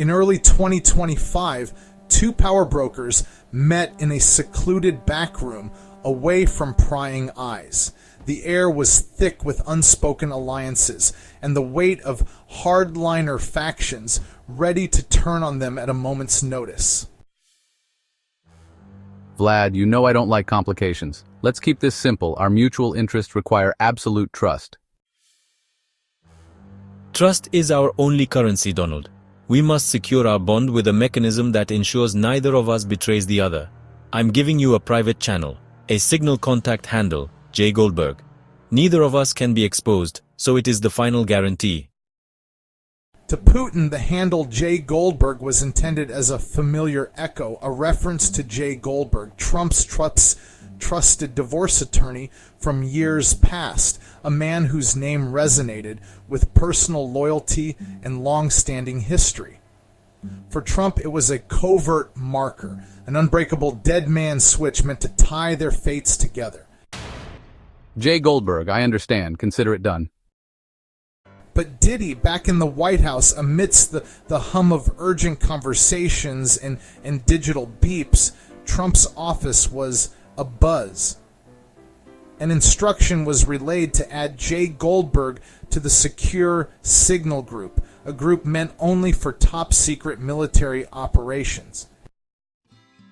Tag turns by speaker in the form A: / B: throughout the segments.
A: In early 2025, two power brokers met in a secluded back room away from prying eyes. The air was thick with unspoken alliances and the weight of hardliner factions ready to turn on them at a moment's notice.
B: Vlad, you know I don't like complications. Let's keep this simple. Our mutual interests require absolute trust.
C: Trust is our only currency, Donald. We must secure our bond with a mechanism that ensures neither of us betrays the other. I'm giving you a private channel, a signal contact handle, jgoldberg. Neither of us can be exposed, so it is the final guarantee.
A: To Putin, the handle jgoldberg was intended as a familiar echo, a reference to Jay Goldberg, Trump's trusted divorce attorney from years past, a man whose name resonated with personal loyalty and long-standing history. For Trump, it was a covert marker, an unbreakable dead man switch meant to tie their fates together.
B: Jay Goldberg, I understand. Consider it done.
A: But Diddy, back in the White House, amidst the hum of urgent conversations and digital beeps, Trump's office was abuzz. An instruction was relayed to add Jay Goldberg to the secure Signal group, a group meant only for top-secret military operations.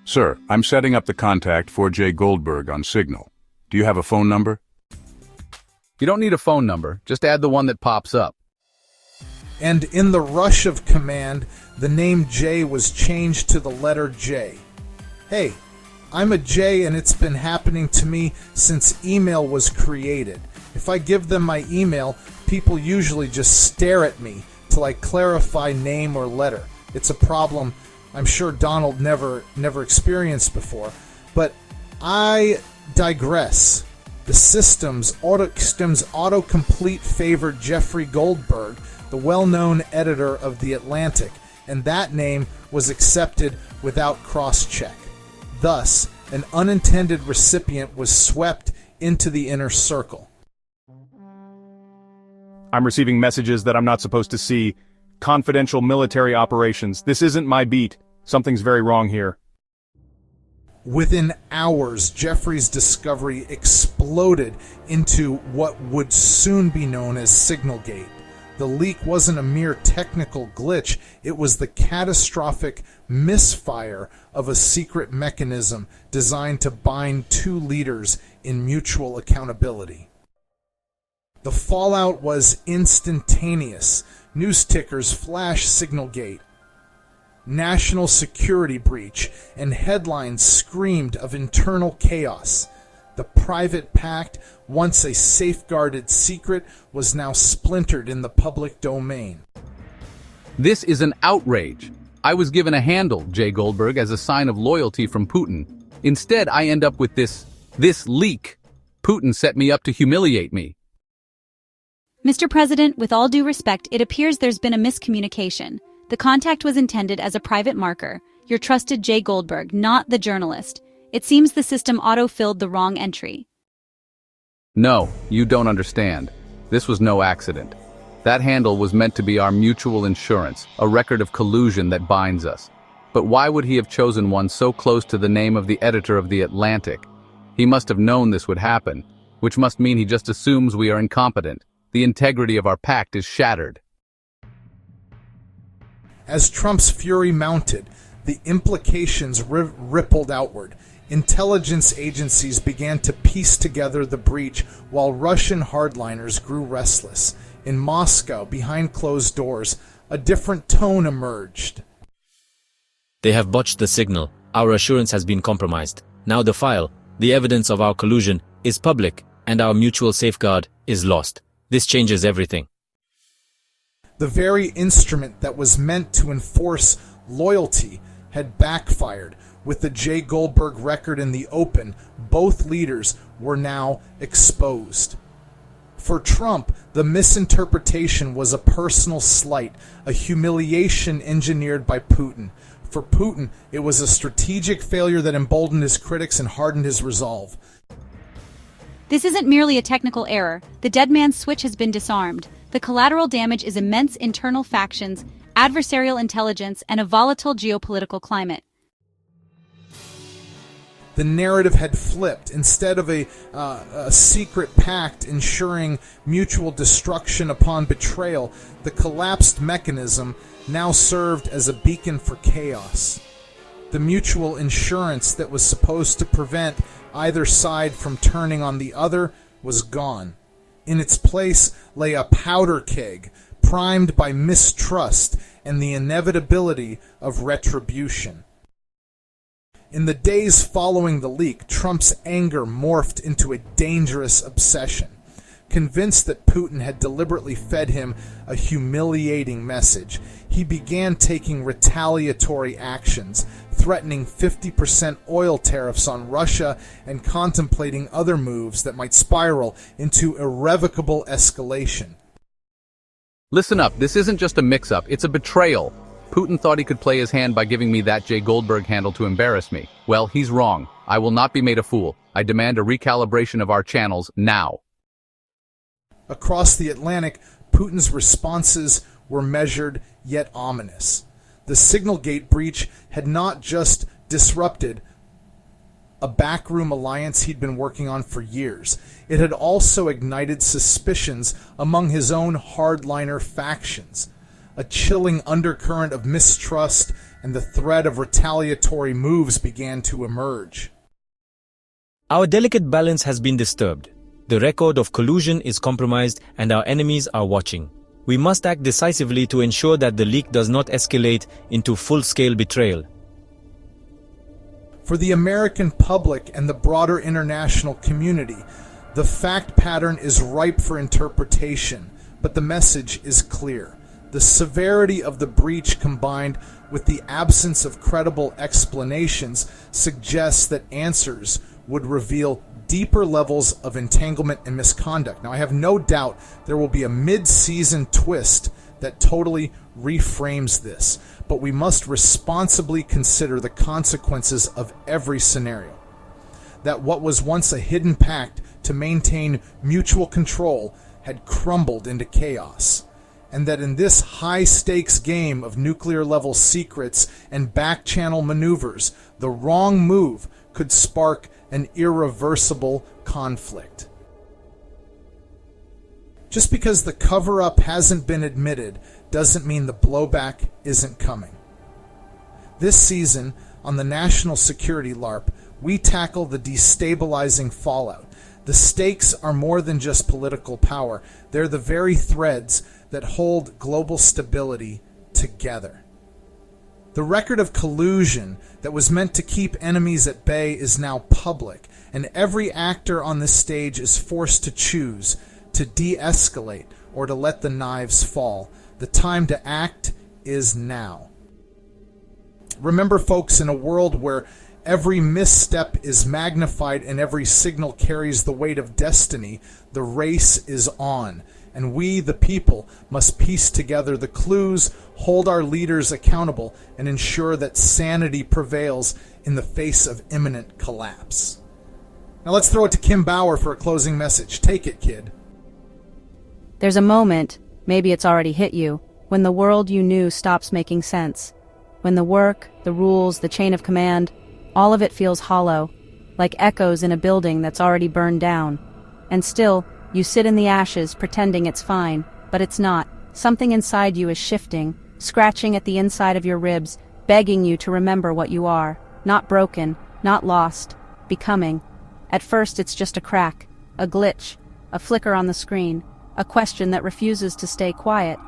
D: Sir, I'm setting up the contact for Jay Goldberg on Signal. Do you have a phone number?
B: You don't need a phone number. Just add the one that pops up.
A: And in the rush of command, the name Jay was changed to the letter J. Hey, I'm a J, and it's been happening to me since email was created. If I give them my email, people usually just stare at me till I clarify name or letter. It's a problem I'm sure Donald never experienced before. But I digress. The system's autocomplete favored Jeffrey Goldberg, the well-known editor of The Atlantic, and that name was accepted without cross-check. Thus, an unintended recipient was swept into the inner circle.
E: I'm receiving messages that I'm not supposed to see. Confidential military operations. This isn't my beat. Something's very wrong here.
A: Within hours, Jeffrey's discovery exploded into what would soon be known as SignalGate. The leak wasn't a mere technical glitch, it was the catastrophic misfire of a secret mechanism designed to bind two leaders in mutual accountability. The fallout was instantaneous. News tickers flashed SignalGate, national security breach, and headlines screamed of internal chaos. The private pact, once a safeguarded secret, was now splintered in the public domain.
B: This is an outrage. I was given a handle, Jay Goldberg, as a sign of loyalty from Putin. Instead, I end up with this leak. Putin set me up to humiliate me.
F: Mr. President, with all due respect, it appears there's been a miscommunication. The contact was intended as a private marker, your trusted Jay Goldberg, not the journalist. It seems the system auto-filled the wrong entry.
B: No, you don't understand. This was no accident. That handle was meant to be our mutual insurance, a record of collusion that binds us. But why would he have chosen one so close to the name of the editor of The Atlantic? He must have known this would happen, which must mean he just assumes we are incompetent. The integrity of our pact is shattered.
A: As Trump's fury mounted, the implications rippled outward. Intelligence agencies began to piece together the breach while Russian hardliners grew restless. In Moscow, behind closed doors, a different tone emerged.
C: They have botched the signal. Our assurance has been compromised. Now the file, the evidence of our collusion, is public, and our mutual safeguard is lost. This changes everything.
A: The very instrument that was meant to enforce loyalty had backfired. With the Jay Goldberg record in the open, both leaders were now exposed. For Trump, the misinterpretation was a personal slight, a humiliation engineered by Putin. For Putin, it was a strategic failure that emboldened his critics and hardened his resolve.
F: This isn't merely a technical error. The dead man's switch has been disarmed. The collateral damage is immense internal factions, adversarial intelligence, and a volatile geopolitical climate.
A: The narrative had flipped. Instead of a secret pact ensuring mutual destruction upon betrayal, the collapsed mechanism now served as a beacon for chaos. The mutual insurance that was supposed to prevent either side from turning on the other was gone. In its place lay a powder keg, primed by mistrust and the inevitability of retribution. In the days following the leak, Trump's anger morphed into a dangerous obsession. Convinced that Putin had deliberately fed him a humiliating message, he began taking retaliatory actions, threatening 50% oil tariffs on Russia and contemplating other moves that might spiral into irrevocable escalation.
B: Listen up, this isn't just a mix-up, it's a betrayal. Putin thought he could play his hand by giving me that jgoldberg handle to embarrass me. Well, he's wrong. I will not be made a fool. I demand a recalibration of our channels now.
A: Across the Atlantic, Putin's responses were measured yet ominous. The SignalGate breach had not just disrupted a backroom alliance he'd been working on for years. It had also ignited suspicions among his own hardliner factions. A chilling undercurrent of mistrust and the threat of retaliatory moves began to emerge.
C: Our delicate balance has been disturbed. The record of collusion is compromised and our enemies are watching. We must act decisively to ensure that the leak does not escalate into full-scale betrayal.
A: For the American public and the broader international community, the fact pattern is ripe for interpretation, but the message is clear. The severity of the breach combined with the absence of credible explanations suggests that answers would reveal deeper levels of entanglement and misconduct. Now, I have no doubt there will be a mid-season twist that totally reframes this, but we must responsibly consider the consequences of every scenario. That what was once a hidden pact to maintain mutual control had crumbled into chaos, and that in this high-stakes game of nuclear-level secrets and back-channel maneuvers, the wrong move could spark an irreversible conflict. Just because the cover-up hasn't been admitted doesn't mean the blowback isn't coming. This season, on the National Security LARP, we tackle the destabilizing fallout. The stakes are more than just political power. They're the very threads that hold global stability together. The record of collusion that was meant to keep enemies at bay is now public, and every actor on this stage is forced to choose to de-escalate or to let the knives fall. The time to act is now. Remember, folks, in a world where every misstep is magnified and every signal carries the weight of destiny, the race is on. And we, the people, must piece together the clues, hold our leaders accountable, and ensure that sanity prevails in the face of imminent collapse. Now let's throw it to Kim Bauer for a closing message. Take it, kid.
G: There's a moment, maybe it's already hit you, when the world you knew stops making sense. When the work, the rules, the chain of command, all of it feels hollow, like echoes in a building that's already burned down. And still, you sit in the ashes pretending it's fine, but it's not. Something inside you is shifting, scratching at the inside of your ribs, begging you to remember what you are. Not broken, not lost, becoming. At first it's just a crack, a glitch, a flicker on the screen, a question that refuses to stay quiet.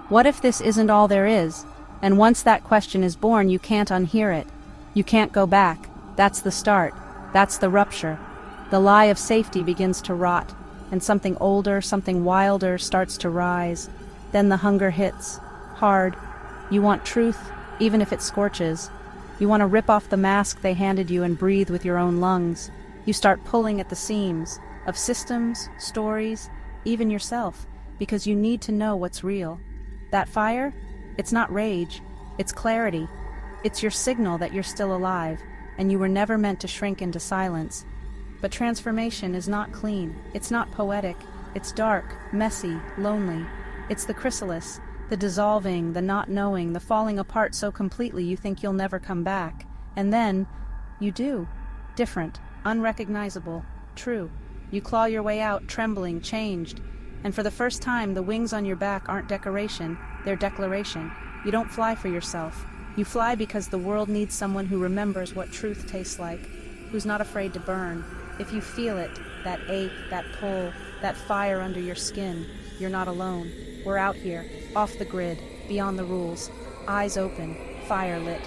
G: What if this isn't all there is? And once that question is born, you can't unhear it. You can't go back. That's the start. That's the rupture. The lie of safety begins to rot, and something older, something wilder starts to rise. Then the hunger hits, hard. You want truth, even if it scorches. You want to rip off the mask they handed you and breathe with your own lungs. You start pulling at the seams of systems, stories, even yourself, because you need to know what's real. That fire? It's not rage, it's clarity. It's your signal that you're still alive, and you were never meant to shrink into silence. But transformation is not clean, it's not poetic, it's dark, messy, lonely. It's the chrysalis, The dissolving, the not knowing, the falling apart so completely you think you'll never come back. And then, you do. Different, unrecognizable, true. You claw your way out, trembling, changed. And for the first time, the wings on your back aren't decoration, they're declaration. You don't fly for yourself. You fly because the world needs someone who remembers what truth tastes like, who's not afraid to burn. If you feel it, that ache, that pull, that fire under your skin, you're not alone. We're out here, off the grid, beyond the rules, eyes open, fire lit,